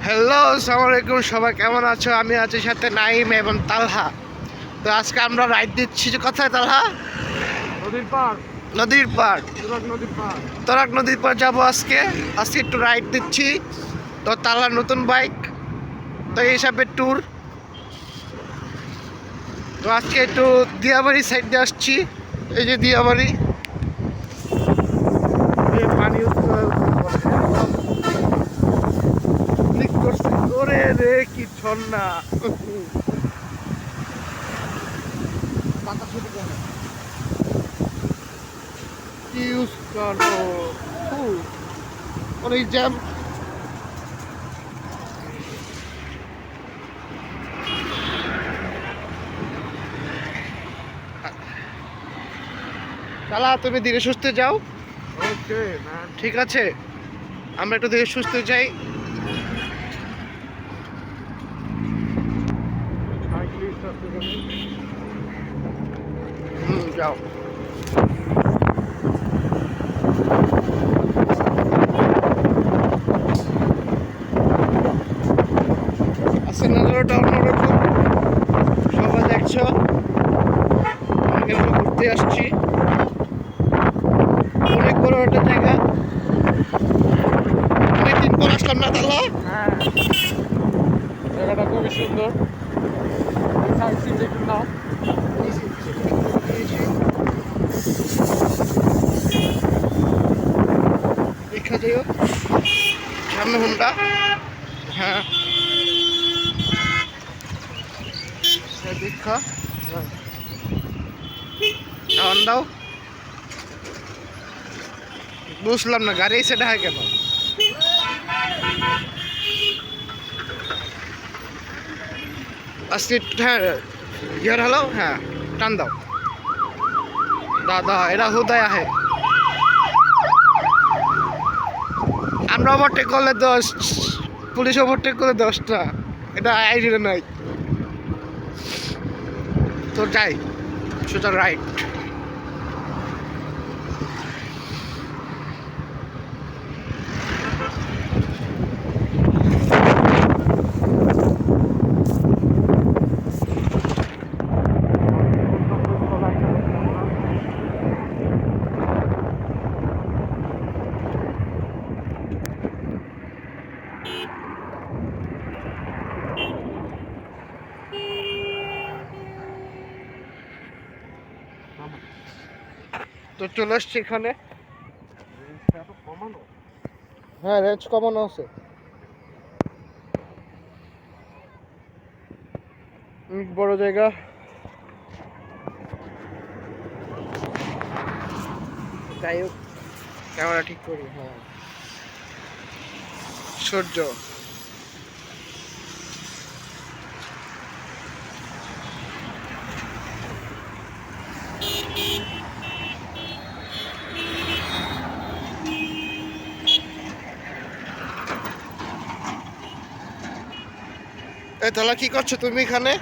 Hello, আসসালামু আলাইকুম। সবাই কেমন আছো? আমি আছি সাথে নাইম এবং তালহা। তো আজকে আমরা রাইড দিচ্ছি যে কোথায় তালহা? নদীর পার। নদীর পার। নদীর পার। তোরাক নদীর পার যাবো আজকে। আজকে একটু রাইড দিচ্ছি। তো তালহার নতুন বাইক, তো এই হিসাবে ট্যুর। তো আজকে একটু দিয়াবাড়ি সাইড দিয়ে আসছি। এই যে দিয়াবাড়ি, এই পানি ক্লিক করছে। ওরে রে কি ঝর্ণা! কি ইউজ করো? অনেক জ্যাম। চালা, তুমি ধীরে সুস্থে যাও। ওকে ম্যান। ঠিক আছে, আমরা একটু ধীরে সুস্থে যাই। যাও। আজকে নজরটা অন্যরকম। সবাই দেখছো, আমি এখানে ঘুরতে আসছি। অনেক বড় একটা জায়গা। অনেকদিন পর আসলাম না তাহলে। হ্যাঁ, জায়গাটা খুবই সুন্দর। সাইড সিন একটু নাও। দেখা যাও সামনে হুন্ডা। হ্যাঁ, দেখা খাওয়ান দাও। বুঝলাম না, গাড়ি সেটা হয় কেন? আজকে হ্যাঁ, ইয়ার হলো। হ্যাঁ, টান দাও। দাদা, এরা হুদায় আহে। আমরা ওভারটেক করলে 10, পুলিশ ওভারটেক করলে 10টা। এটা আইডিয়া নাই। তো যাই সোজা রাইট। তো চলে আসছি এখানে। হ্যাঁ, রেঞ্জ কমানো আছে। বড় জায়গা। যাই হোক, ক্যামেরা ঠিক করি। হ্যাঁ, সূর্য। এই তাহলে কি করছো তুমি এখানে?